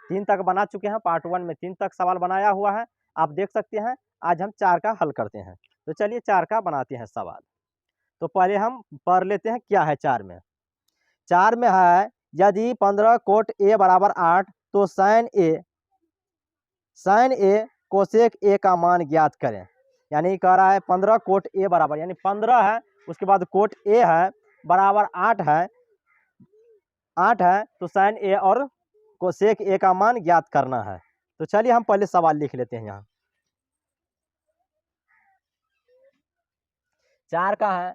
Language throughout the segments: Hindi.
3 तक बना चुके हैं, पार्ट 1 में 3 तक सवाल बनाया हुआ है, आप देख सकते हैं। आज हम 4 का हल करते हैं। तो चलिए 4 का बनाते हैं सवाल। तो पहले हम पढ़ लेते हैं क्या है 4 में। 4 में है यदि 15 कोट ए बराबर 8 तो साइन ए कोसेक ए का मान ज्ञात करें। यानी कह रहा है 15 कोट ए बराबर, यानी 15 है, उसके बाद कोट ए है, बराबर 8 है, तो साइन ए और कोसेक ए का मान ज्ञात करना है। तो चलिए हम पहले सवाल लिख लेते हैं। यहाँ 4 का है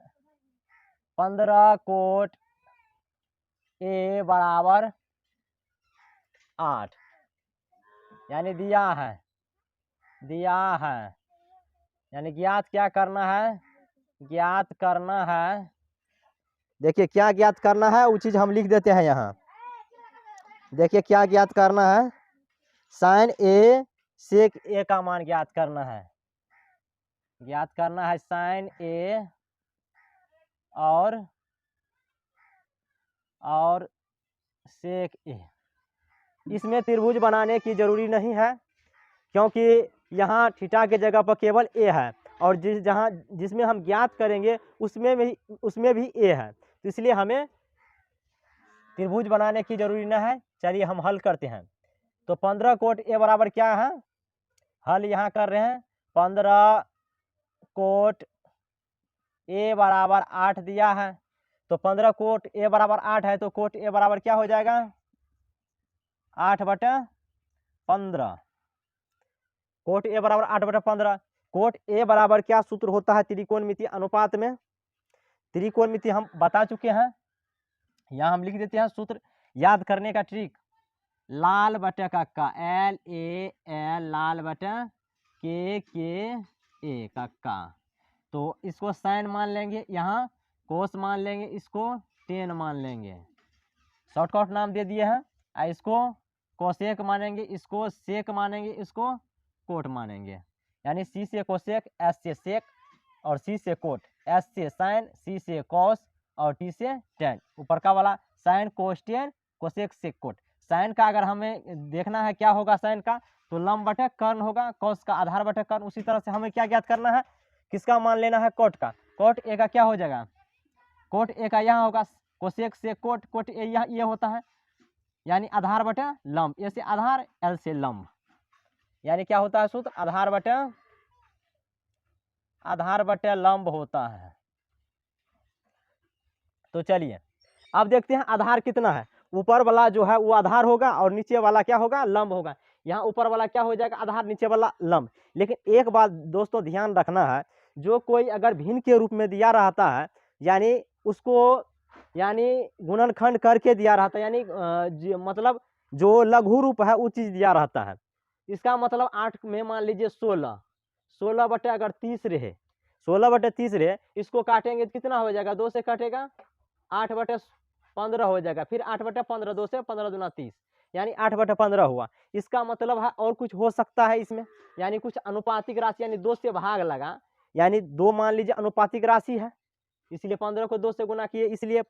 15 कोट ए बराबर 8, यानी दिया है, यानी ज्ञात क्या करना है, ज्ञात करना है। देखिए क्या ज्ञात करना है वो चीज हम लिख देते हैं यहाँ। देखिए क्या ज्ञात करना है, साइन ए सेक ए का मान ज्ञात करना है, ज्ञात करना है साइन ए और सेक ए। इसमें त्रिभुज बनाने की जरूरी नहीं है, क्योंकि यहाँ थीटा के जगह पर केवल ए है, और जिसमें हम ज्ञात करेंगे उसमें भी ए है, तो इसलिए हमें त्रिभुज बनाने की जरूरी न है। चलिए हम हल करते हैं। तो 15 कोट ए बराबर क्या है, हल यहाँ कर रहे हैं। 15 कोट ए बराबर 8 दिया है, तो 15 कोट ए बराबर 8 है, तो कोट ए बराबर क्या हो जाएगा, 8/15। कोट ए बराबर 8/15। कोट ए बराबर क्या सूत्र होता है त्रिकोणमितीय अनुपात में, त्रिकोणमिति हम बता चुके हैं। यहाँ हम लिख देते हैं सूत्र, याद करने का ट्रिक, लाल बटे कक्का, LAL, लाल बटे के कक्का। तो इसको साइन मान लेंगे, यहाँ कोस मान लेंगे, इसको टेन मान लेंगे, शॉर्टकट नाम दे दिए हैं। इसको कोसेक मानेंगे, इसको सेक मानेंगे, इसको कोट मानेंगे। यानी सी से कोसेक, एस से सेक और सी से कोट, एस से साइन, सी से कॉस और टी से टेन। ऊपर का वाला sine cos tan, cosec sec cot. Sine का अगर हमें देखना है क्या होगा साइन का, तो लंब बटे कर्ण होगा, कॉस का आधार बटे कर्ण। उसी तरह से हमें क्या ज्ञात करना है, किसका मान लेना है, कोट का। कोट ए का क्या हो जाएगा, कोट ए का यहाँ होगा कोसेक से कोट, कोट ए यहाँ ये होता है, यानी आधार बटे लंब, ए से आधार, एल से लंब। यानी क्या होता है सूत्र, आधार बटे लंब होता है। तो चलिए अब देखते हैं आधार कितना है। ऊपर वाला जो है वो आधार होगा और नीचे वाला क्या होगा, लंब होगा। यहाँ ऊपर वाला क्या हो जाएगा, आधार, नीचे वाला लंब। लेकिन एक बात दोस्तों ध्यान रखना है, जो कोई अगर भिन्न के रूप में दिया रहता है, यानी उसको गुणनखंड करके दिया रहता है, यानी मतलब जो लघु रूप है वो चीज दिया रहता है। इसका मतलब 8 में मान लीजिए 16 बटे अगर 30 रहे, 16/30 रहे, इसको काटेंगे तो कितना हो जाएगा, 2 से कटेगा 8/15 हो जाएगा। फिर 8/15, 2 से 15 दूना 30, यानी 8/15 हुआ। इसका मतलब है और कुछ हो सकता है इसमें, यानी कुछ अनुपातिक राशि, यानी 2 से भाग लगा, यानी 2 मान लीजिए अनुपातिक राशि है, इसलिए 15 को 2 से गुना किए, इसलिए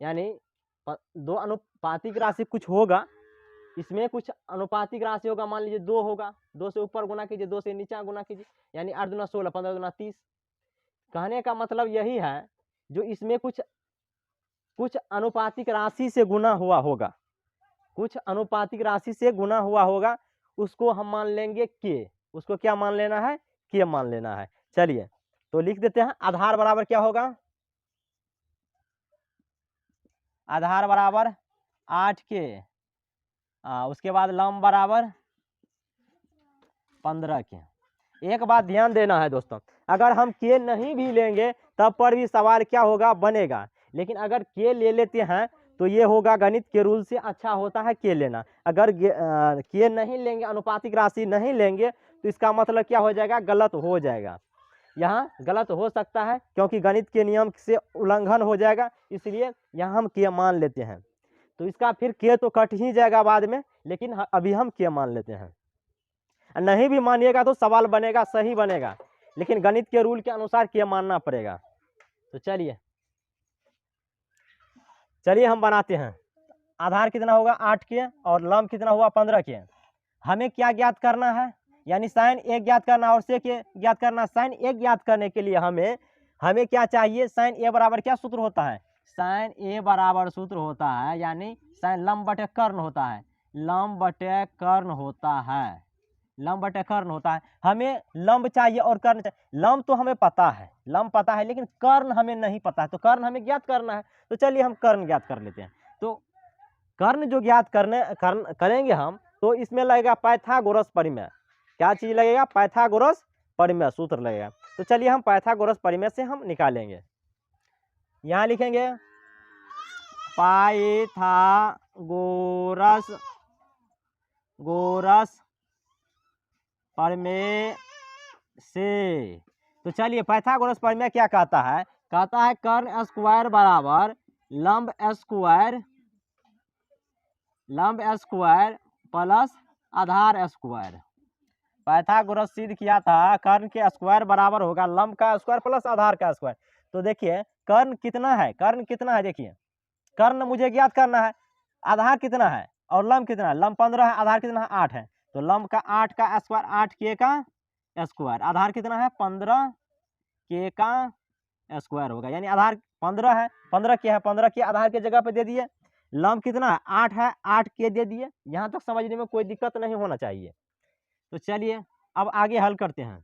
यानी 2 अनुपातिक राशि कुछ होगा, इसमें कुछ अनुपातिक राशि होगा, मान लीजिए 2 होगा, 2 से ऊपर गुना कीजिए, 2 से नीचे गुना कीजिए, यानी 8 दूना 16, 15 दूना 30। कहने का मतलब यही है, जो इसमें कुछ अनुपातिक राशि से गुना हुआ होगा, कुछ अनुपातिक राशि से गुना हुआ होगा, उसको हम मान लेंगे के। उसको क्या मान लेना है, के मान लेना है। चलिए तो लिख देते हैं, आधार बराबर क्या होगा, आधार बराबर 8 के, उसके बाद लंब बराबर 15 के। एक बात ध्यान देना है दोस्तों, अगर हम के नहीं भी लेंगे तब पर भी सवाल क्या होगा, बनेगा। लेकिन अगर के ले लेते हैं तो ये होगा, गणित के रूल से अच्छा होता है के लेना। अगर के नहीं लेंगे, अनुपातिक राशि नहीं लेंगे, तो इसका मतलब क्या हो जाएगा, गलत हो जाएगा। यहाँ गलत हो सकता है क्योंकि गणित के नियम से उल्लंघन हो जाएगा, इसलिए यहाँ हम के मान लेते हैं। तो इसका फिर के तो कट ही जाएगा बाद में, लेकिन अभी हम के मान लेते हैं। नहीं भी मानिएगा तो सवाल बनेगा, सही बनेगा, लेकिन गणित के रूल के अनुसार के मानना पड़ेगा। तो चलिए हम बनाते हैं। आधार कितना होगा 8 के और लंब कितना हुआ 15 के। हमें क्या ज्ञात करना है, यानी साइन ए ज्ञात करना और सेक ए ज्ञात करना। साइन ए ज्ञात करने के लिए हमें क्या चाहिए, साइन ए बराबर क्या सूत्र होता है, साइन ए बराबर सूत्र होता है, यानी साइन लंब बटे कर्ण होता है, लंब बटे कर्ण होता है, लंब बटे कर्ण होता है। हमें लंब चाहिए और कर्ण चाहिए। लंब तो हमें पता है, लंब पता है, लेकिन कर्ण हमें नहीं पता है, तो कर्ण हमें ज्ञात करना है। तो चलिए हम कर्ण ज्ञात कर लेते हैं। तो कर्ण जो ज्ञात करेंगे हम, तो इसमें लगेगा पाइथागोरस परिमेय। क्या चीज लगेगा, पाइथागोरस परिमेय सूत्र लगेगा। तो चलिए हम पाइथागोरस परिमेय से हम निकालेंगे। यहाँ लिखेंगे पाइथागोरस परिमेय से। तो चलिए पाइथागोरस परिमेय क्या कहता है, कहता है कर्ण स्क्वायर बराबर लंब स्क्वायर प्लस आधार स्क्वायर। पाइथागोरस सिद्ध किया था कर्ण के स्क्वायर बराबर होगा लंब का स्क्वायर प्लस आधार का स्क्वायर। तो देखिए कर्ण कितना है, देखिए कर्ण मुझे ज्ञात करना है, आधार कितना है और लंब कितना है, लंब 15 है, आधार कितना है 8 है। तो लंब का 8 का स्क्वायर 8 के का स्क्वायर, आधार कितना है 15 के का स्क्वायर होगा, यानी आधार 15 है, 15 के है, 15 के आधार के जगह पे दे दिए। लंब कितना है 8 है, 8 के दे दिए। यहाँ तक समझने में कोई दिक्कत नहीं होना चाहिए। तो चलिए अब आगे हल करते हैं।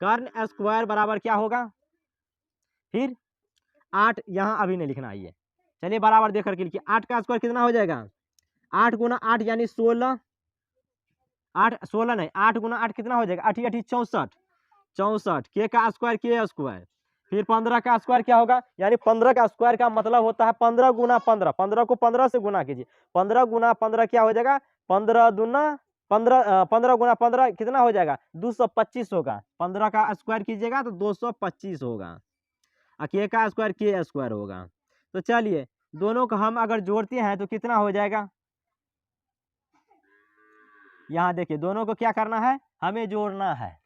कर्ण स्क्वायर बराबर क्या होगा, फिर 8 यहाँ अभी नहीं लिखना है, चलिए बराबर देख करके लिखिए। 8 का स्क्वायर कितना हो जाएगा, 8 गुना 8 यानी 16, 8 16 नहीं, 8 गुना 8 कितना हो जाएगा, 8 8 64, 64 के का स्क्वायर के स्क्वायर, फिर 15 का स्क्वायर क्या होगा, यानी 15 का स्क्वायर का मतलब होता है 15 गुना 15, 15 को 15 से गुना कीजिए, 15 गुना 15 क्या हो जाएगा, 15 दूना 15, 15 गुना 15 कितना हो जाएगा 225 होगा। 15 का स्क्वायर कीजिएगा तो 225 होगा, के का स्क्वायर के स्क्वायर होगा। तो चलिए दोनों को हम अगर जोड़ते हैं तो कितना हो जाएगा, यहाँ देखिए दोनों को क्या करना है, हमें जोड़ना है।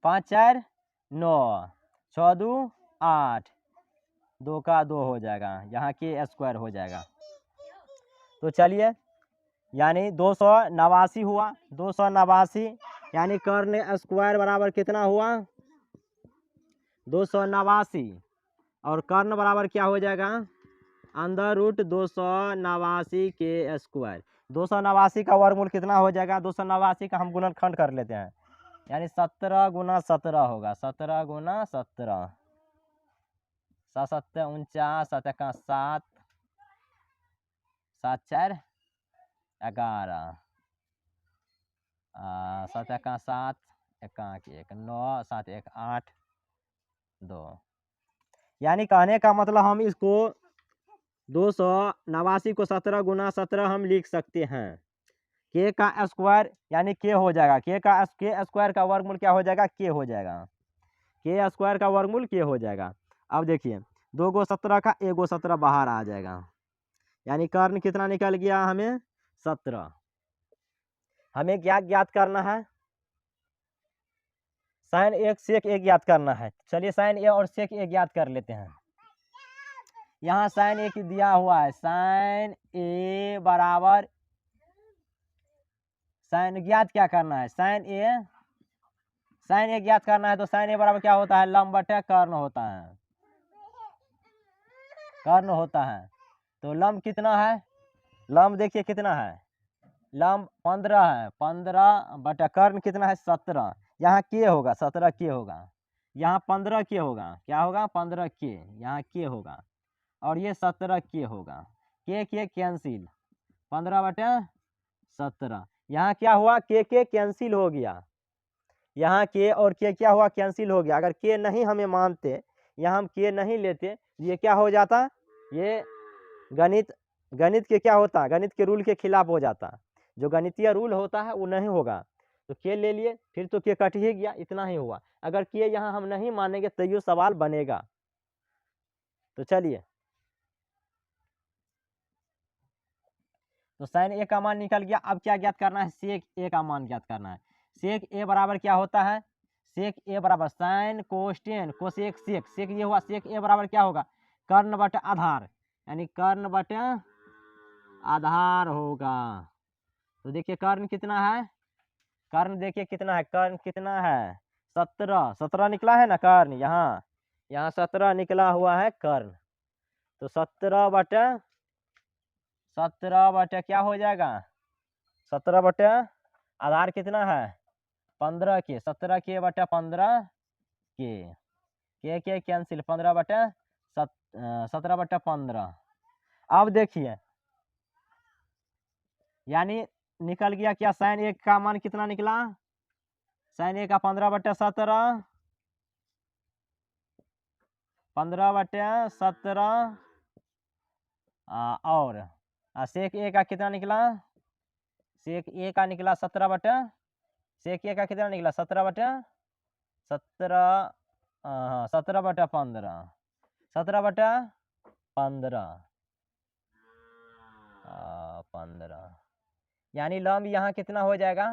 5 4 9, 6 2 8, 2 का 2 हो जाएगा, यहाँ के स्क्वायर हो जाएगा। तो चलिए यानी 289 हुआ, 289, यानी कर्ण स्क्वायर बराबर कितना हुआ 289, और कर्ण बराबर क्या हो जाएगा अंडर रूट 289 के स्क्वायर। 289 का वर्गमूल कितना हो जाएगा, 289 का हम गुणनखंड कर लेते हैं, यानी 17 गुना 17 होगा, 17 गुना 17, 7 7 49, 7 1 7, 7 4 11, 7 1 7, 1 1 9, 7 1 8 2। यानी कहने का मतलब हम इसको 289 को 17 गुना 17 हम लिख सकते हैं। के का स्क्वायर यानी के हो जाएगा, के स्क्वायर का वर्गमूल क्या हो जाएगा, के हो जाएगा, के स्क्वायर का वर्गमूल के हो जाएगा। अब देखिए 2 गो 17 का 1 गो 17 बाहर आ जाएगा, यानी कर्ण कितना निकल गया हमें 17। हमें क्या ज्ञात करना है, साइन एक सेक एक ज्ञात करना है। चलिए साइन ए और सेक ए ज्ञात कर लेते हैं। यहाँ साइन ए की दिया हुआ है, साइन ए बराबर, साइन ज्ञात क्या करना है, साइन ए ज्ञात करना है। तो साइन ए बराबर क्या होता है, लंब बटे कर्ण होता है, कर्ण होता है। तो लंब कितना है, लंब देखिए कितना है, लंब 15 है, 15 बटे कर्ण कितना है 17, यहाँ के होगा 17 के होगा, यहाँ 15 के होगा, क्या होगा 15 के, यहाँ के होगा, और ये 17 के होगा, के कैंसिल, 15 बटे 17, यहाँ क्या हुआ के कैंसिल हो गया, यहाँ के और के क्या हुआ कैंसिल हो गया। अगर के नहीं हमें मानते, यहाँ हम के नहीं लेते, ये क्या हो जाता, ये गणित के क्या होता, गणित के रूल के खिलाफ हो जाता, जो गणितीय रूल होता है वो नहीं होगा। तो के ले लिए, फिर तो के कट ही गया, इतना ही हुआ। अगर के यहाँ हम नहीं मानेंगे तो ये सवाल बनेगा। तो चलिए, तो साइन ए का मान निकल गया। अब क्या ज्ञात करना है, सेक ए का मान ज्ञात करना है। सेक ए बराबर क्या होता है, सेक ए बराबर साइन कोस्टेन कोसेक सेक, सेक ये हुआ, सेक ए बराबर क्या होगा कर्ण बटे आधार, यानी कर्ण बटे आधार होगा। तो देखिए कर्ण कितना है, कर्ण देखिए कितना है, कर्ण कितना है 17, 17 निकला है ना कर्ण, यहाँ यहाँ 17 निकला हुआ है कर्ण। तो 17 बटे क्या हो जाएगा, 17 बटे आधार कितना है 15 के, 17 के बटे 15 के कैंसिल, 15 बटे 17 बटे 15। अब देखिए यानी निकल गया क्या, साइन एक का मान कितना निकला, साइन एक का 15 बटे 17, 15 बटे 17 और सेक ए का कितना निकला, सेक ए का निकला 17 बटे, सेक ए का कितना निकला 17 बटे 17, 17 बटे 15, 17 बटे 15, 15 यानी लंब यहाँ कितना हो जाएगा,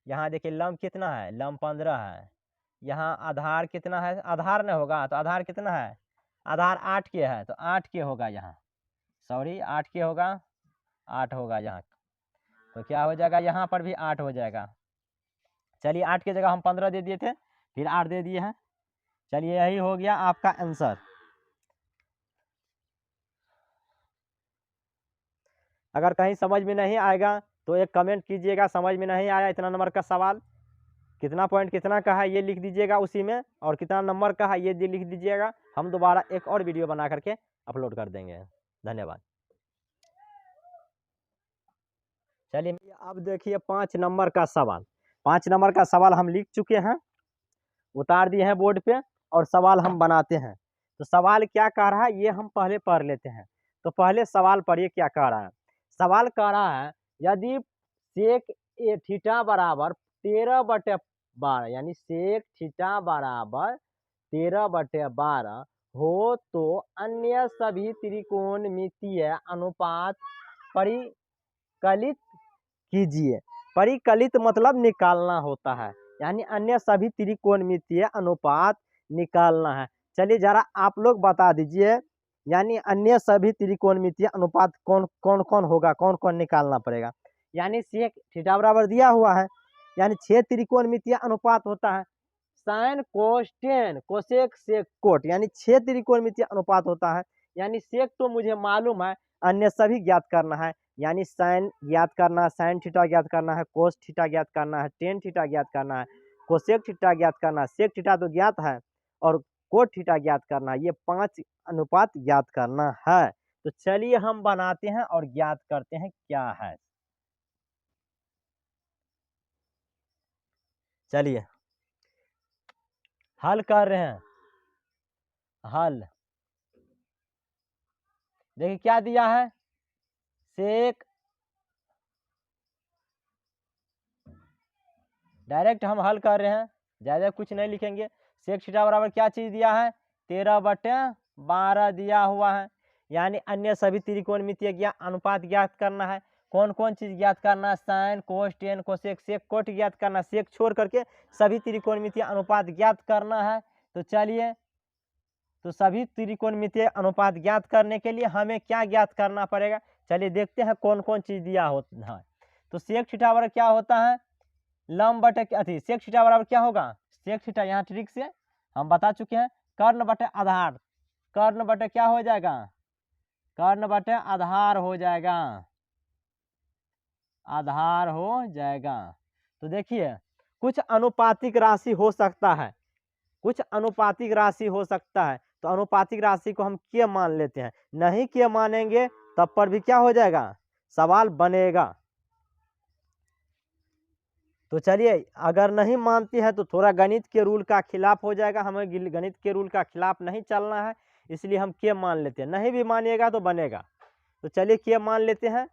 यहाँ देखिए लंब कितना है, लंब 15 है, यहाँ आधार कितना है, आधार न होगा तो आधार कितना है, आधार 8 के है तो 8 के होगा यहाँ, सॉरी 8 के होगा, 8 होगा यहाँ, तो क्या हो जाएगा यहाँ पर भी 8 हो जाएगा। चलिए 8 की जगह हम 15 दे दिए थे, फिर 8 दे दिए हैं। चलिए यही हो गया आपका आंसर। अगर कहीं समझ में नहीं आएगा तो एक कमेंट कीजिएगा, समझ में नहीं आया इतना नंबर का सवाल, कितना पॉइंट कितना का है ये लिख दीजिएगा उसी में, और कितना नंबर का है ये लिख दीजिएगा, हम दोबारा एक और वीडियो बना करके अपलोड कर देंगे। धन्यवाद। चलिए अब देखिए 5 नंबर का सवाल, 5 नंबर का सवाल हम लिख चुके हैं, उतार दिए हैं बोर्ड पे, और सवाल हम बनाते हैं। तो सवाल क्या कह रहा है ये हम पहले पढ़ लेते हैं। तो पहले सवाल पढ़िए क्या कह रहा है। सवाल कह रहा है यदि सेक ए थीटा बराबर 13/12 यानी सेक थीटा बराबर 13/12 हो तो अन्य सभी त्रिकोणमितीय अनुपात परिकलित कीजिए। परिकलित मतलब निकालना होता है, यानी अन्य सभी त्रिकोणमितीय अनुपात निकालना है। चलिए जरा आप लोग बता दीजिए, यानी अन्य सभी त्रिकोणमितीय अनुपात कौन कौन कौन होगा, कौन कौन निकालना पड़ेगा। यानी सेक थीटा बराबर दिया हुआ है, यानी 6 त्रिकोणमितीय अनुपात होता है, sine cos tan cosec sec cot, यानी 6 त्रिकोणमितीय अनुपात होता है। यानी सेक तो मुझे मालूम है, अन्य सभी ज्ञात करना है, यानी साइन ज्ञात करना है, साइन थीटा ज्ञात करना है, कोस थीटा ज्ञात करना है, टेन थीटा ज्ञात करना है, कोसेक थीटा ज्ञात करना है, सेक थीटा तो ज्ञात है, और कोट थीटा ज्ञात करना है। ये 5 अनुपात ज्ञात करना है। तो चलिए हम बनाते हैं और ज्ञात करते हैं क्या है। चलिए हल कर रहे हैं, हल देखिए क्या दिया है, सेक, डायरेक्ट हम हल कर रहे हैं, ज़्यादा कुछ नहीं लिखेंगे। सेक थीटा बराबर क्या चीज़ दिया है 13/12 दिया हुआ है, यानी अन्य सभी त्रिकोणमितीय अनुपात ज्ञात करना है। कौन कौन चीज़ ज्ञात करना है, sine cos tan cosec sec cot ज्ञात करना, सेक छोड़ करके सभी त्रिकोणमितीय अनुपात ज्ञात करना है। तो चलिए, तो सभी त्रिकोणमितीय अनुपात ज्ञात करने के लिए हमें क्या ज्ञात करना पड़ेगा, चलिए देखते हैं कौन कौन चीज़ दिया होता है। तो सेक थीटा बराबर क्या होता है, लंब बटे अथी, सेक थीटा बराबर क्या होगा, सेक थीटा यहाँ ट्रिक से हम बता चुके हैं, कर्ण बटे आधार, कर्ण बटे क्या हो जाएगा, कर्ण बटे आधार हो जाएगा, आधार हो जाएगा। तो देखिए कुछ अनुपातिक राशि हो सकता है, कुछ अनुपातिक राशि हो सकता है, तो अनुपातिक राशि को हम के मान लेते हैं, नहीं के मानेंगे तब पर भी क्या हो जाएगा, सवाल बनेगा। तो चलिए अगर नहीं मानती है तो थोड़ा गणित के रूल का खिलाफ हो जाएगा, हमें गणित के रूल का खिलाफ नहीं चलना है, इसलिए हम के मान लेते हैं, नहीं भी मानिएगा तो बनेगा। तो चलिए के मान लेते हैं।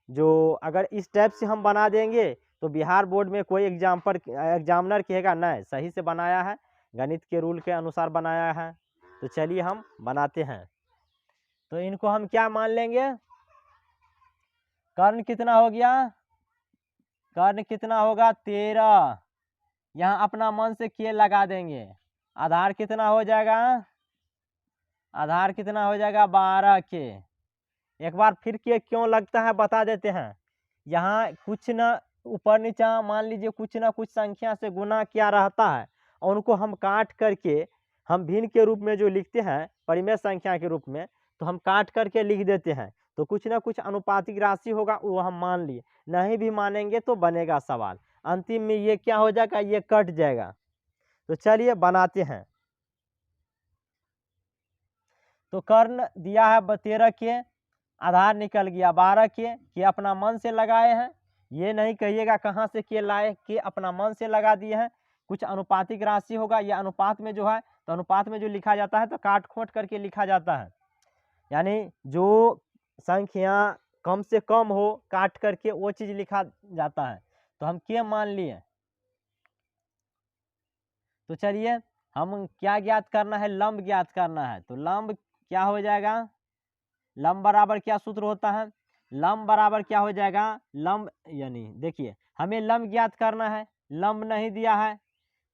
जो अगर इस टाइप से हम बना देंगे तो बिहार बोर्ड में कोई एग्जामिनर कहेगा नहीं सही से बनाया है, गणित के रूल के अनुसार बनाया है। तो चलिए हम बनाते हैं। तो इनको हम क्या मान लेंगे, कर्ण कितना हो गया, कर्ण कितना होगा 13, यहाँ अपना मन से के लगा देंगे, आधार कितना हो जाएगा, आधार कितना हो जाएगा 12 के, एक बार फिर के क्यों लगता है बता देते हैं। यहाँ कुछ न ऊपर नीचा मान लीजिए कुछ ना कुछ संख्या से गुना किया रहता है और उनको हम काट करके हम भिन्न के रूप में जो लिखते हैं परिमेय संख्या के रूप में, तो हम काट करके लिख देते हैं। तो कुछ ना कुछ अनुपातिक राशि होगा वो हम मान लिए, नहीं भी मानेंगे तो बनेगा सवाल। अंतिम में ये क्या हो जाएगा, ये कट जाएगा। तो चलिए बनाते हैं। तो कर्ण दिया है 13 के, आधार निकल गया 12 के अपना मन से लगाए हैं। ये नहीं कहिएगा कहाँ से के लाए, के अपना मन से लगा दिए हैं। कुछ अनुपातिक राशि होगा, ये अनुपात में जो है, तो अनुपात में जो लिखा जाता है तो काट खोट करके लिखा जाता है, यानी जो संख्या कम से कम हो काट करके वो चीज़ लिखा जाता है। तो हम के मान लिए। तो चलिए हम क्या ज्ञात करना है, लंब ज्ञात करना है। तो लंब क्या हो जाएगा, लंब बराबर क्या सूत्र होता है, लंब बराबर क्या हो जाएगा, लंब यानी देखिए हमें लंब ज्ञात करना है, लंब नहीं दिया है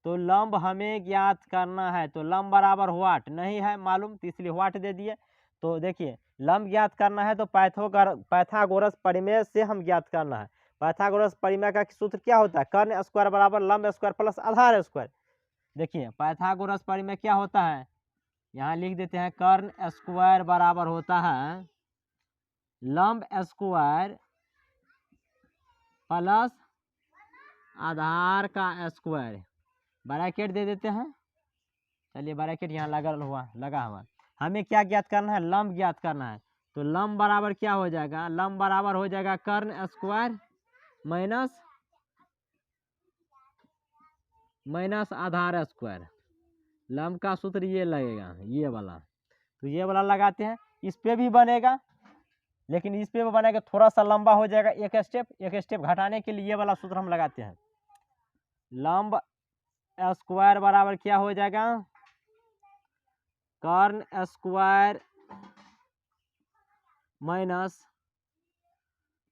तो लंब हमें ज्ञात करना है। तो लंब बराबर व्हाट नहीं है मालूम, तो इसलिए व्हाट दे दिए। तो देखिए लंब ज्ञात करना है तो पाइथागोरस परिमेय से हम ज्ञात करना है। पाइथागोरस परिमेय का सूत्र क्या होता है, कर्ण स्क्वायर बराबर लंब स्क्वायर प्लस आधार स्क्वायर। देखिए पाइथागोरस परिमेय क्या होता है, यहाँ लिख देते हैं कर्ण स्क्वायर बराबर होता है लंब स्क्वायर प्लस आधार का स्क्वायर, ब्रैकेट दे देते हैं। चलिए ब्रैकेट यहाँ लगा हुआ। हमें क्या ज्ञात करना है, लंब ज्ञात करना है। तो लंब बराबर क्या हो जाएगा, लंब बराबर हो जाएगा कर्ण स्क्वायर माइनस आधार स्क्वायर। लंब का सूत्र ये लगेगा, ये वाला। तो ये वाला लगाते हैं, इस पे भी बनेगा लेकिन इस पे भी बनेगा थोड़ा सा लंबा हो जाएगा, एक स्टेप घटाने के लिए ये वाला सूत्र हम लगाते हैं। लंब स्क्वायर बराबर क्या हो जाएगा, कर्ण स्क्वायर माइनस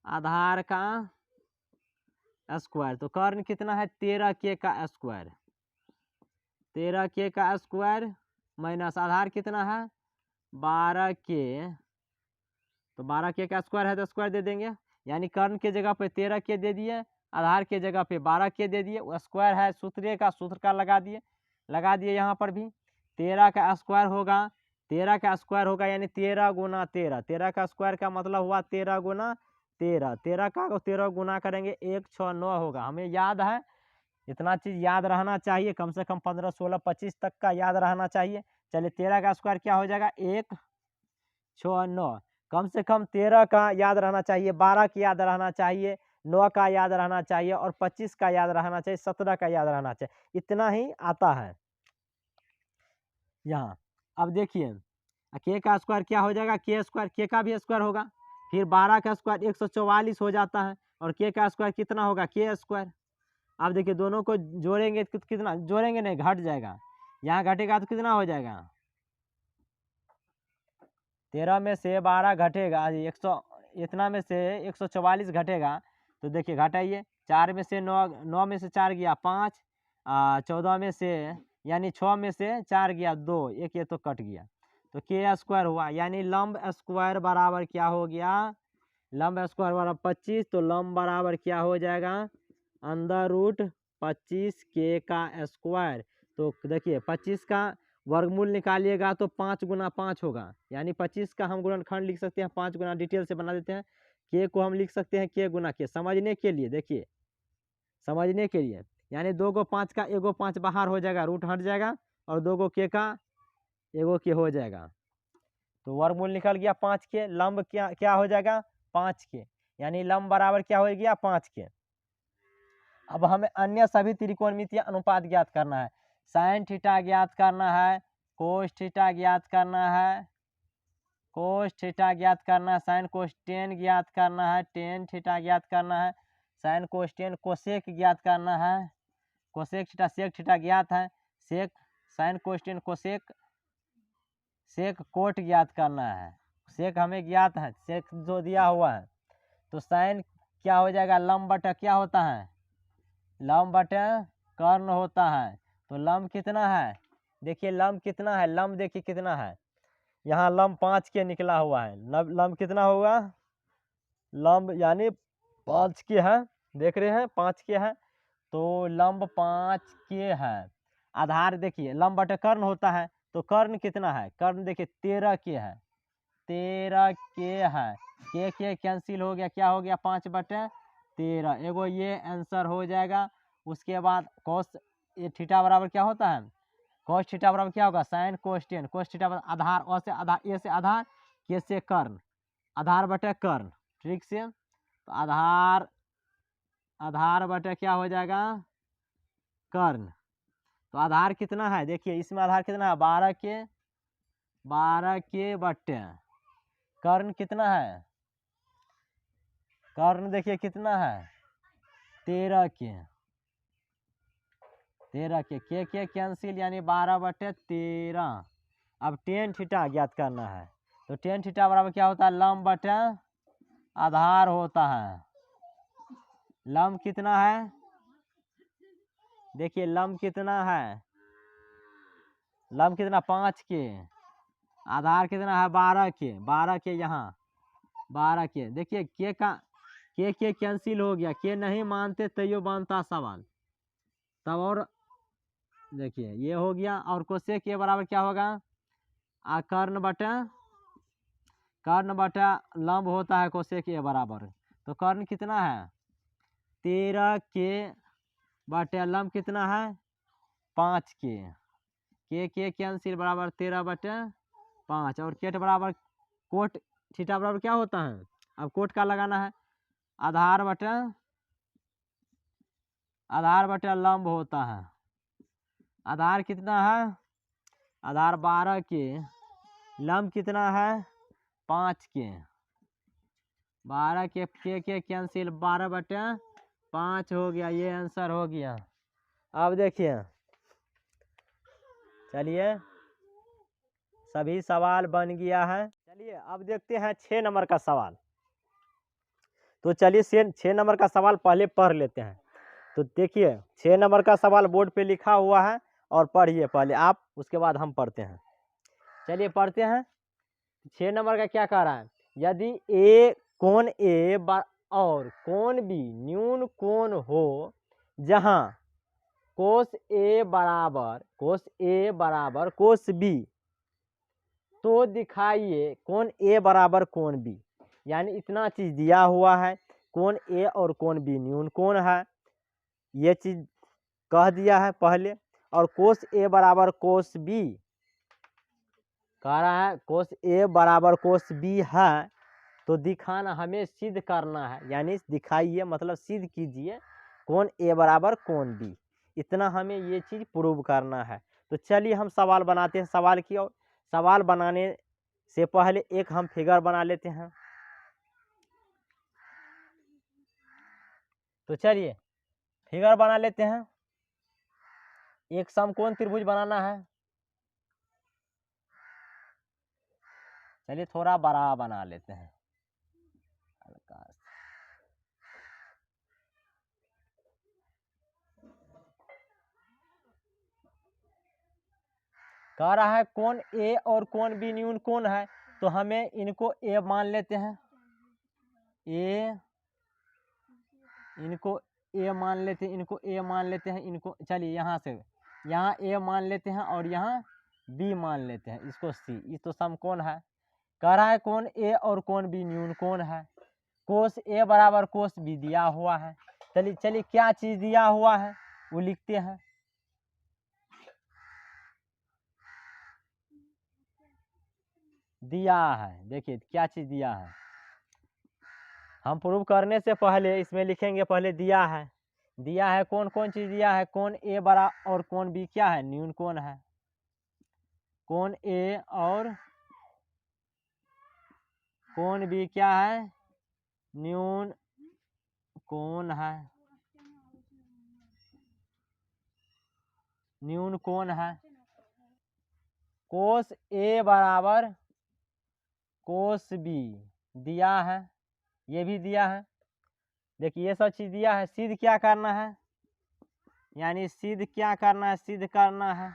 आधार का स्क्वायर। तो कर्ण कितना है 13 के का स्क्वायर, 13 के का स्क्वायर माइनस आधार कितना है 12 के, तो 12 के का स्क्वायर है तो स्क्वायर दे देंगे, यानी कर्ण के जगह पे 13 के दे दिए, आधार के जगह पे 12 के दे दिए। स्क्वायर है सूत्र का लगा दिए यहाँ पर भी। 13 का स्क्वायर होगा, 13 का स्क्वायर होगा यानी 13 गुना 13, 13 का स्क्वायर का मतलब हुआ 13 गुना 13, 13 का 13 गुना करेंगे 169 होगा। हमें याद है, इतना चीज़ याद रहना चाहिए, कम से कम 15, 16, 25 तक का याद रहना चाहिए। चलिए 13 का स्क्वायर क्या हो जाएगा 169, कम से कम 13 का याद रहना चाहिए, 12 का याद रहना चाहिए, 9 का याद रहना चाहिए और 25 का याद रहना चाहिए, 17 का याद रहना चाहिए, इतना ही आता है यहाँ। अब देखिए के का स्क्वायर क्या हो जाएगा, के स्क्वायर, के का भी स्क्वायर होगा, फिर 12 का स्क्वायर 144 हो जाता है और के का स्क्वायर कितना होगा के स्क्वायर। अब देखिए दोनों को जोड़ेंगे तो कितना, जोड़ेंगे नहीं घट जाएगा, यहाँ घटेगा तो कितना हो जाएगा 13 में से 12 घटेगा 100, इतना में से 144 घटेगा। तो देखिए घटाइए, 4 में से 9, 9 में से 4 गया 5, 14 में से यानी 6 में से 4 गया 2, एक ये तो कट गया, तो के स्क्वायर हुआ। यानी लंब स्क्वायर बराबर क्या हो गया, लंब स्क्वायर बराबर 25, तो लंब बराबर क्या हो जाएगा अंडर रूट 25 के का स्क्वायर। तो देखिए 25 का वर्गमूल निकालिएगा तो 5 गुना 5 होगा, यानी 25 का हम गुणनखंड लिख सकते हैं 5 गुना, डिटेल से बना देते हैं। के को हम लिख सकते हैं के गुना के, समझने के लिए, देखिए समझने के लिए, यानी 2 को 5 का 1 को 5 बाहर हो जाएगा, रूट हट जाएगा और 2 को के का 1 के हो जाएगा। तो वर्गमूल निकल गया 5 के, लंब क्या हो जाएगा 5 के, यानी लंब बराबर क्या हो गया 5 के। अब हमें अन्य सभी त्रिकोणमितीय अनुपात ज्ञात करना है। साइन थीटा ज्ञात करना है, कोस थीटा ज्ञात करना है, कोस थीटा ज्ञात करना है, साइन कोसटेन ज्ञात करना है, टेन थीटा ज्ञात करना है, साइन कोसटेन कोसेक ज्ञात करना है, कोसेक थीटा सेक थीटा ज्ञात है, सेक साइन कोसटेन कोसेक सेक कोट ज्ञात करना है, सेक हमें ज्ञात है, सेक जो दिया हुआ है। तो साइन क्या हो जाएगा लंब बटा क्या होता है, लंब बटे कर्ण होता है। तो लंब कितना है, देखिए लंब कितना है, लंब देखिए कितना है, यहाँ लंब 5 के निकला हुआ है। लंब कितना होगा, लंब यानी 5 के है, देख रहे हैं 5 के है, तो लंब 5 के है। आधार देखिए लंब बटे कर्ण होता है, तो कर्ण कितना है, कर्ण देखिए 13 के है, 13 के है, के कैंसिल हो गया, क्या हो गया 5/13, एगो ये आंसर हो जाएगा। उसके बाद कॉस ये थीटा बराबर क्या होता है, कॉस थीटा बराबर क्या होगा, sign cos ten, cos theta बराबर आधार, और से आधार, ए से आधार, के से कर्ण, आधार बटे कर्ण, ठीक से, तो आधार, आधार बटे क्या हो जाएगा, कर्ण। तो आधार कितना है, देखिए इसमें आधार कितना है, 12 के बटे कर्ण कितना है, कर्ण देखिए कितना है 13 के, 13 के कैंसिल यानी 12/13। अब टेन थीटा ज्ञात करना है, तो टेन थीटा बराबर क्या होता है, लंब बटे आधार होता है। लंब कितना है, देखिए लंब कितना है, लंब कितना 5 के, आधार कितना है 12 के, 12 के यहाँ 12 के, देखिए के का के कैंसिल हो गया, के नहीं मानते तैयो बनता सवाल तब, और देखिए ये हो गया, और कोसे के बराबर क्या होगा, कर्ण बटा लंब होता है कोसे के बराबर, तो कर्ण कितना है 13 के बटे लंब कितना है 5 के कैंसिल बराबर 13/5, और केट बराबर कोट थीटा बराबर क्या होता है, अब कोट का लगाना है, आधार बटे लंब होता है। आधार कितना है, आधार 12 के, लंब कितना है 5 के, 12 के कैंसिल 12/5 हो गया, ये आंसर हो गया। अब देखिए चलिए सभी सवाल बन गया है। चलिए अब देखते हैं 6 नंबर का सवाल। तो चलिए 6 नंबर का सवाल पहले पढ़ लेते हैं। तो देखिए 6 नंबर का सवाल बोर्ड पे लिखा हुआ है, और पढ़िए पहले आप, उसके बाद हम पढ़ते हैं। चलिए पढ़ते हैं। 6 नंबर का क्या कह रहा है, यदि ए कोण ए और कोण बी न्यून कोण हो, जहां कोस ए बराबर कोस बी, तो दिखाइए कोण ए बराबर कोण बी। यानी इतना चीज दिया हुआ है, कोण ए और कोण बी न्यून कोण है, ये चीज कह दिया है पहले, और कोस ए बराबर कोस बी कह रहा है, कोस ए बराबर कोस बी है, तो दिखाना हमें सिद्ध करना है, यानी दिखाइए मतलब सिद्ध कीजिए कोण ए बराबर कोण बी, इतना हमें ये चीज प्रूव करना है। तो चलिए हम सवाल बनाते हैं। सवाल की ओर, सवाल बनाने से पहले एक हम फिगर बना लेते हैं। तो चलिए फिगर बना लेते हैं। एक समकोण त्रिभुज बनाना है। चलिए थोड़ा बड़ा बना लेते हैं, हल्का सा। कह रहा है कोण ए और कोण बी न्यून कोण है, तो हमें इनको ए मान लेते हैं, इनको ए मान लेते हैं, इनको ए मान लेते हैं, इनको चलिए यहाँ से यहाँ ए मान लेते हैं, और यहाँ बी मान लेते हैं, इसको सी, ये तो समकोण है। कह रहा है कोण ए और कोण बी न्यून कोण है, कोस ए बराबर कोस बी दिया हुआ है। चलिए क्या चीज दिया हुआ है वो लिखते हैं। दिया है, देखिए क्या चीज दिया है, हम प्रूव करने से पहले इसमें लिखेंगे, पहले दिया है। दिया है कौन कौन चीज दिया है, कोण ए बड़ा और कोण बी क्या है, न्यून कोण है। कोण ए और कोण बी क्या है, न्यून कोण है, न्यून कोण है। कोस ए बराबर कोस बी दिया है, ये भी दिया है। देखिए ये सब चीज दिया है, सिद्ध क्या करना है, यानी सिद्ध क्या करना है, सिद्ध करना है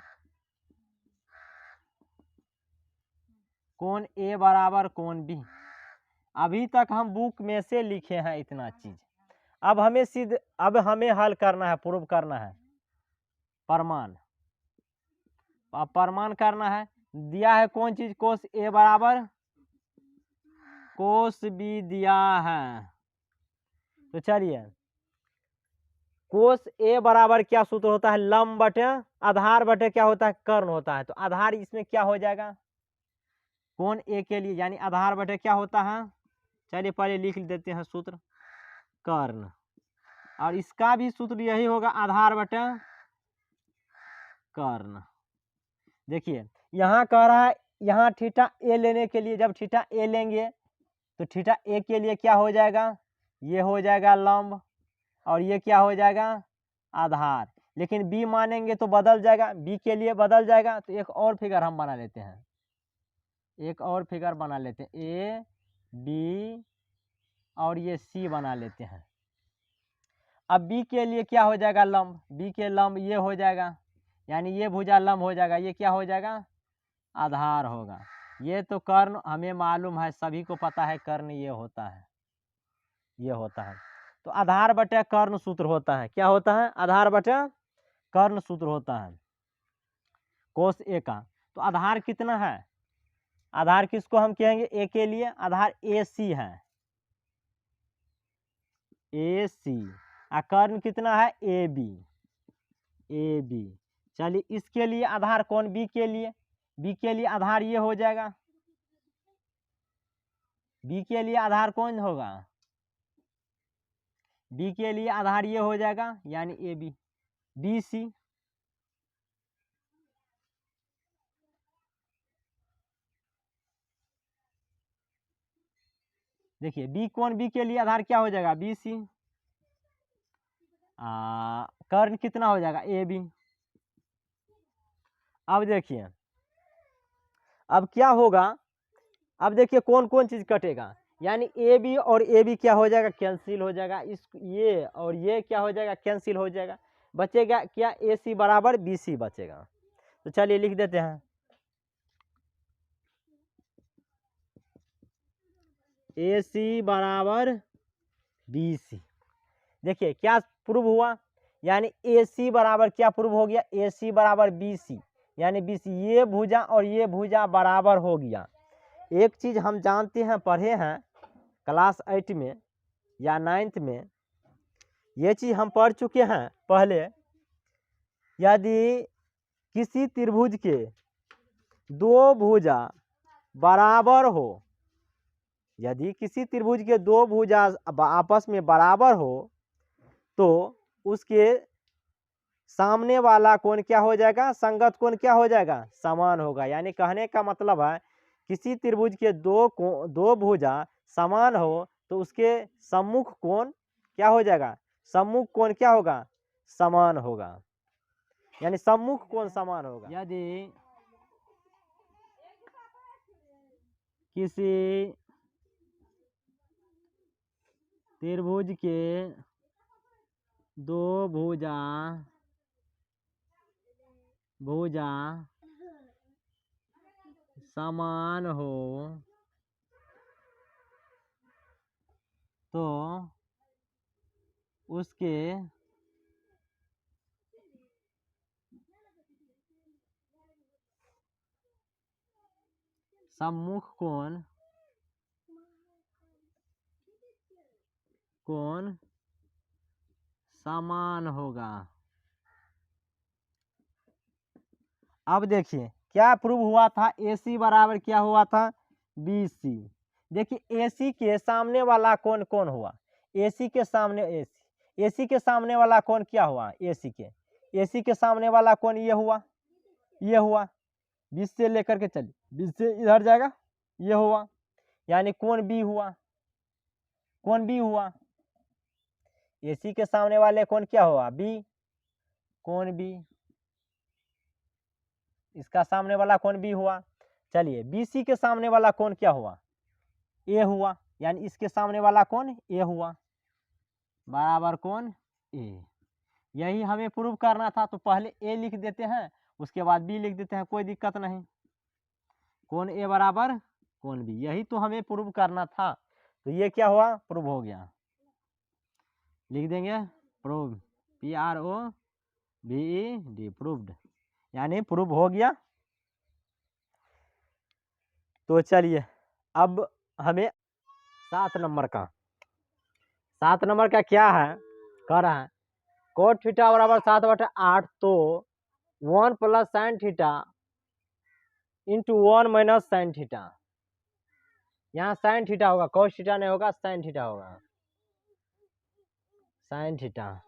कोण ए बराबर कोण बी। अभी तक हम बुक में से लिखे हैं इतना चीज। अब हमें हल करना है, प्रूव करना है प्रमाण। अब प्रमाण करना है, दिया है कौन चीज, कोस ए बराबर कोस बी दिया है। तो चलिए, कोस ए बराबर क्या सूत्र होता है, लंब बटे आधार बटे क्या होता है, कर्ण होता है। तो आधार इसमें क्या हो जाएगा, कोण ए के लिए यानी आधार बटे क्या होता है, चलिए पहले लिख देते हैं सूत्र, कर्ण। और इसका भी सूत्र यही होगा, आधार बटे कर्ण। देखिए यहाँ कह रहा है, यहाँ थीटा ए लेने के लिए, जब थीटा ए लेंगे तो थीटा ए के लिए क्या हो जाएगा, ये हो जाएगा लंब, और ये क्या हो जाएगा आधार। लेकिन बी मानेंगे तो बदल जाएगा, बी के लिए बदल जाएगा। तो एक और फिगर हम बना लेते हैं, एक और फिगर बना लेते हैं, ए बी और ये सी बना लेते हैं। अब बी के लिए क्या हो जाएगा लंब, बी के लंब ये हो जाएगा, यानी ये भुजा लंब हो जाएगा, ये क्या हो जाएगा आधार होगा। ये तो कर्ण हमें मालूम है, सभी को पता है कर्ण ये होता है, ये होता है। तो आधार बटे कर्ण सूत्र होता है, क्या होता है आधार बटे कर्ण सूत्र होता है कोस ए का। तो आधार कितना है, आधार किसको हम कहेंगे, ए के लिए आधार ए सी है, ए सी। कर्ण कितना है ए बी, ए बी। चलिए इसके लिए आधार कौन, बी के लिए, बी के लिए आधार ये हो जाएगा, बी के लिए आधार कौन होगा, बी के लिए आधार ये हो जाएगा यानी ए बी, बी सी। देखिए बी कौन, बी के लिए आधार क्या हो जाएगा बी सी। कर्ण कितना हो जाएगा ए बी। अब देखिए अब क्या होगा, अब देखिए कौन कौन चीज कटेगा, यानी ए बी और ए बी क्या हो जाएगा कैंसिल हो जाएगा, इस ये और ये क्या हो जाएगा कैंसिल हो जाएगा, बचेगा क्या ए सी बराबर बी सी बचेगा। तो चलिए लिख देते हैं, ए सी बराबर बी सी। देखिए क्या प्रूव हुआ, यानी ए सी बराबर क्या प्रूव हो गया, ए सी बराबर बी सी, यानी बी सी ये भुजा और ये भुजा बराबर हो गया। एक चीज हम जानते हैं, पढ़े हैं क्लास 8 में या 9th में, ये चीज हम पढ़ चुके हैं पहले। यदि किसी त्रिभुज के दो भुजा बराबर हो, यदि किसी त्रिभुज के दो भुजा आपस में बराबर हो तो उसके सामने वाला कोण क्या हो जाएगा, संगत कोण क्या हो जाएगा समान होगा। यानी कहने का मतलब है किसी त्रिभुज के दो भुजा समान हो तो उसके सम्मुख कोण क्या हो जाएगा, सम्मुख कोण क्या होगा समान होगा, यानी सम्मुख कोण समान होगा। यदि किसी त्रिभुज के दो भुजा समान हो तो उसके सम्मुख कोण समान होगा। अब देखिए क्या प्रूव हुआ था, ए सी बराबर क्या हुआ था बी सी। देखिए ए सी के सामने वाला कोण कौन हुआ, ए सी के सामने ए सी के सामने वाला कोण क्या हुआ ए सी के सामने वाला कोण ये हुआ, ये हुआ 20 से लेकर के चलिए 20 से इधर जाएगा ये हुआ, यानी कोण बी हुआ, कोण बी हुआ। ए सी के सामने वाले कोण क्या हुआ बी, कोण बी, इसका सामने वाला कोण बी हुआ। चलिए बी सी के सामने वाला कोण क्या हुआ ए हुआ, यानी इसके सामने वाला कोण ए हुआ बराबर कोण ए। यही हमें प्रूव करना था, तो पहले ए लिख देते हैं उसके बाद बी लिख देते हैं, कोई दिक्कत नहीं। कोण ए बराबर कोण बी, यही तो हमें प्रूव करना था। तो ये क्या हुआ, प्रूव हो गया। लिख देंगे प्रूव, PROVED, प्रूव्ड, यानी प्रूव हो गया। तो चलिए अब हमें 7 नंबर का, 7 नंबर का क्या है, कह रहा है कोट थीटा बराबर 7/8, तो 1 + sin theta into 1 - sin theta. यहाँ sin थीटा होगा, cos थीटा नहीं होगा, sin थीटा होगा, sin थीटा,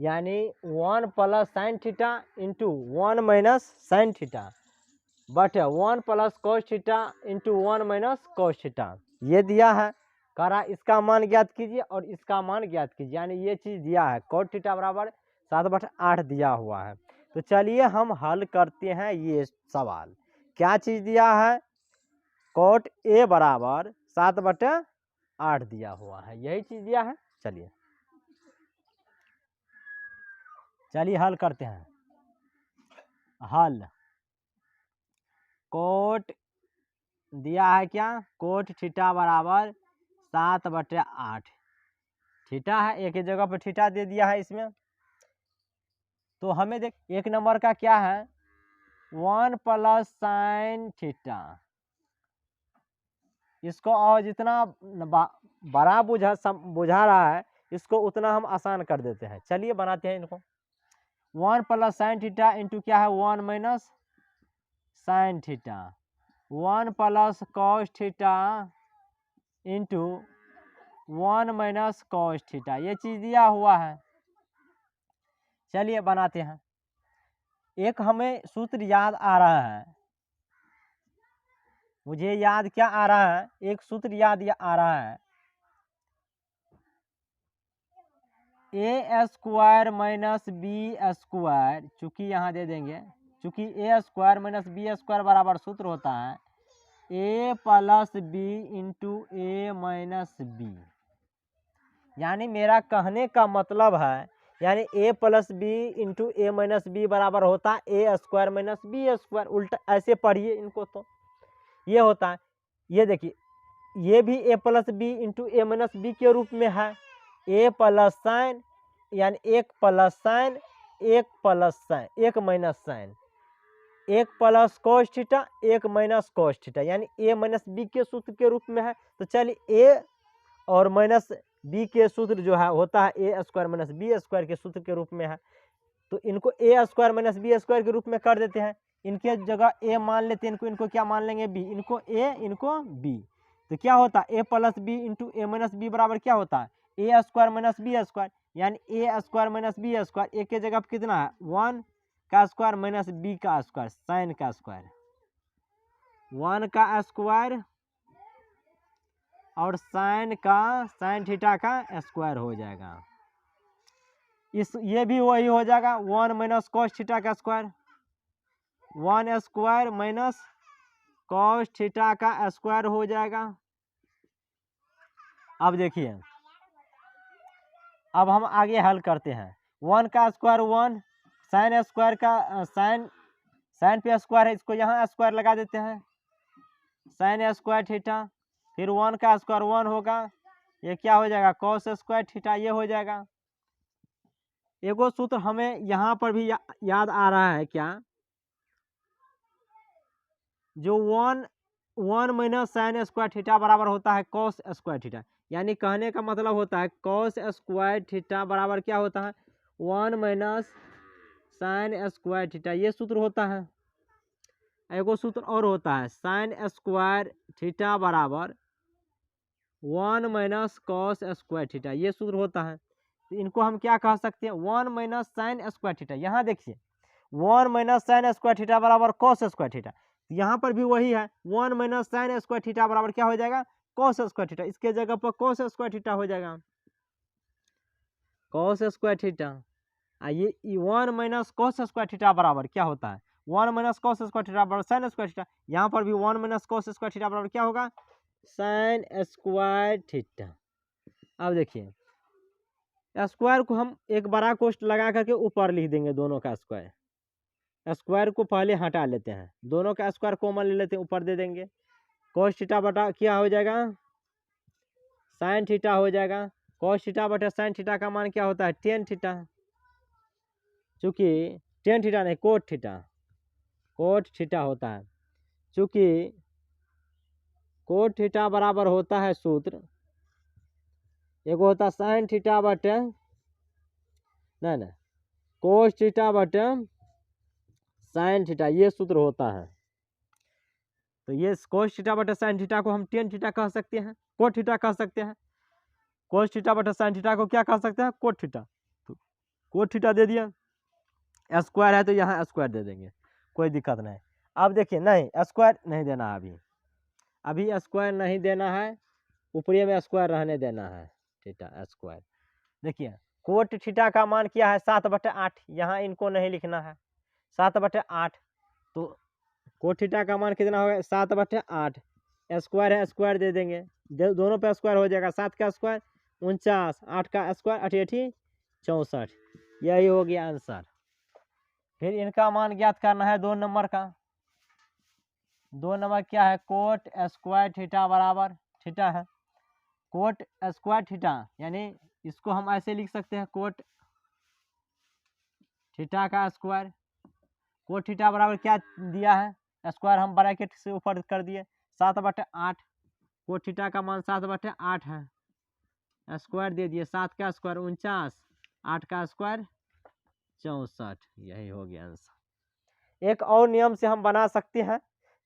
यानी 1 + sin theta into 1 - sin theta but 1 + cos theta into 1 - cos theta. ये दिया है, कह रहा इसका मान ज्ञात कीजिए और इसका मान ज्ञात कीजिए, यानी ये चीज़ दिया है, cot थीटा बराबर 7/8 दिया हुआ है। तो चलिए हम हल करते हैं ये सवाल। क्या चीज़ दिया है, cot A बराबर 7/8 दिया हुआ है, यही चीज़ दिया है। चलिए हल करते हैं। हल, कोट दिया है क्या, कोट थीटा बराबर 7/8, थीटा है, एक ही जगह पर थीटा दे दिया है इसमें। तो हमें देख, एक नंबर का क्या है, 1 + sin थीटा, इसको और जितना बड़ा बुझा रहा है इसको उतना हम आसान कर देते हैं। चलिए बनाते हैं इनको। 1 + sin थीटा इंटू क्या है, 1 - sin theta, 1 + cos theta into 1 - cos theta, ये चीज़ दिया हुआ है। चलिए बनाते हैं। एक हमें सूत्र याद आ रहा है, मुझे याद क्या आ रहा है, एक सूत्र याद आ रहा है, A² - B², चूंकि यहाँ दे देंगे, चूंकि A² - B² बराबर सूत्र होता है A + B into A - B, यानी मेरा कहने का मतलब है, यानी A + B into A - B बराबर होता है A² - B², उल्टा ऐसे पढ़िए इनको, तो ये होता है। ये देखिए, ये भी A + B into A - B के रूप में है, A + sin, यानी 1 + sin 1 + sin 1 - sin 1 + cos theta 1 - cos theta, यानी A - B के सूत्र के रूप में है। तो चलिए A और -B के सूत्र जो है होता है A² - B² के सूत्र के रूप में है, तो इनको A² - B² के रूप में कर देते हैं। इनके जगह A मान लेते हैं, इनको क्या मान लेंगे, B, इनको A इनको B। तो क्या होता है, A + B into A - B बराबर क्या होता है, A² - B², यानी A² - B², एक के जगह पर कितना है, 1 का स्क्वायर माइनस B का स्क्वायर, साइन का स्क्वायर, 1 का स्क्वायर और साइन थीटा का स्क्वायर हो जाएगा। ये भी वही हो जाएगा, 1 - cos थीटा का square, 1 square minus cos theta का स्क्वायर हो जाएगा। अब देखिए, अब हम आगे हल करते हैं। 1 का स्क्वायर 1, साइन स्क्वायर का साइन पे स्क्वायर है, इसको यहाँ स्क्वायर लगा देते हैं, साइन स्क्वायर थीटा, फिर 1 का स्क्वायर 1 होगा, ये क्या हो जाएगा, cos स्क्वायर थीटा, ये हो जाएगा। एगो सूत्र हमें यहाँ पर भी याद आ रहा है क्या, जो 1 - sin स्क्वायर थीटा बराबर होता है cos स्क्वायर थीटा, यानी कहने का मतलब होता है cos स्क्वायर थीटा बराबर क्या होता है, 1 - sin स्क्वायर थीटा, ये सूत्र होता है। एगो सूत्र और होता है, sin स्क्वायर थीटा बराबर 1 - cos स्क्वायर थीटा, ये सूत्र होता है। तो इनको हम क्या कह सकते हैं, 1 - sin स्क्वायर थीटा। यहाँ देखिए, 1 - sin स्क्वायर थीटा बराबर cos स्क्वायर थीटा, यहाँ पर भी वही है, 1 - sin स्क्वायर थीटा बराबर क्या हो जाएगा, cos स्क्वायर थीटा, इसके जगह पर cos स्क्वायर थीटा हो जाएगा, cos स्क्वायर थीटा। ये 1 - cos स्क्वायर थीटा बराबर क्या होता है, 1 - cos स्क्वायर थीटा बराबर sin स्क्वायर थीटा, यहाँ पर भी 1 - cos स्क्वायर थीटा बराबर क्या होगा, sin स्क्वायर थीटा। अब देखिए, स्क्वायर को हम एक बड़ा कोष्ठ लगा करके ऊपर लिख देंगे, दोनों का स्क्वायर, स्क्वायर को पहले हटा लेते हैं, दोनों का स्क्वायर कॉमन ले लेते हैं, ऊपर दे देंगे। cos थीटा बटा क्या हो जाएगा, sin थीटा हो जाएगा। cos थीटा बटा sin थीटा का मान क्या होता है, tan थीटा। चूंकि tan थीटा नहीं, cot थीटा, cot थीटा होता है। चूंकि cot थीटा बराबर होता है सूत्र, एक होता है sin थीटा बटे नहीं cos थीटा बटे sin थीटा, ये सूत्र होता है। तो ये cos थीटा बटे sin थीटा को हम tan थीटा कह सकते हैं, cot थीटा कह सकते हैं। cos थीटा बटे sin थीटा को क्या कह सकते हैं, cot थीटा। तो cot थीटा दे दिया, स्क्वायर है तो यहाँ स्क्वायर दे देंगे, कोई दिक्कत नहीं। अब देखिए नहीं, स्क्वायर नहीं देना है, अभी स्क्वायर नहीं देना है, ऊपरी में स्क्वायर रहने देना है, थीटा स्क्वायर। देखिए कोट थीटा का मान क्या है, 7/8, यहाँ इनको नहीं लिखना है, 7/8। तो कोट थीटा का मान कितना होगा, 7/8। स्क्वायर है, स्क्वायर दे देंगे, दोनों पे स्क्वायर हो जाएगा, 7 का स्क्वायर 49, 8 का स्क्वायर 88 64, यही हो गया आंसर। फिर इनका मान ज्ञात करना है 2 नंबर का। 2 नंबर क्या है, कोट स्क्वायर थीटा बराबर थीटा है, कोट स्क्वायर थीटा, यानी इसको हम ऐसे लिख सकते हैं, कोट थीटा का स्क्वायर। कोट थीटा बराबर क्या दिया है, स्क्वायर हम ब्रैकेट से ऊपर कर दिए, 7/8। कोट थीटा का मान 7/8 है, स्क्वायर दे दिए, 7 का स्क्वायर 49, 8 का स्क्वायर 64, यही हो गया आंसर। एक और नियम से हम बना सकते हैं,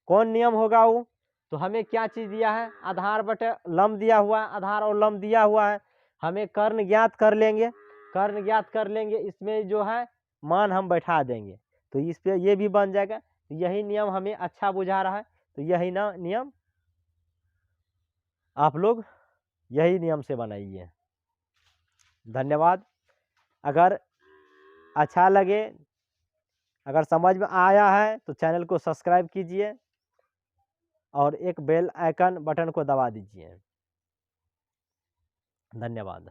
कौन नियम होगा वो, तो हमें क्या चीज़ दिया है, आधार बटे लंब दिया हुआ है, आधार और लंब दिया हुआ है, हमें कर्ण ज्ञात कर लेंगे, कर्ण ज्ञात कर लेंगे, इसमें जो है मान हम बैठा देंगे, तो इस पे ये भी बन जाएगा। यही नियम हमें अच्छा बुझा रहा है, तो यही ना नियम आप लोग यही नियम से बनाइए। धन्यवाद। अगर अच्छा लगे, अगर समझ में आया है तो चैनल को सब्सक्राइब कीजिए और एक बेल आइकन बटन को दबा दीजिए। धन्यवाद।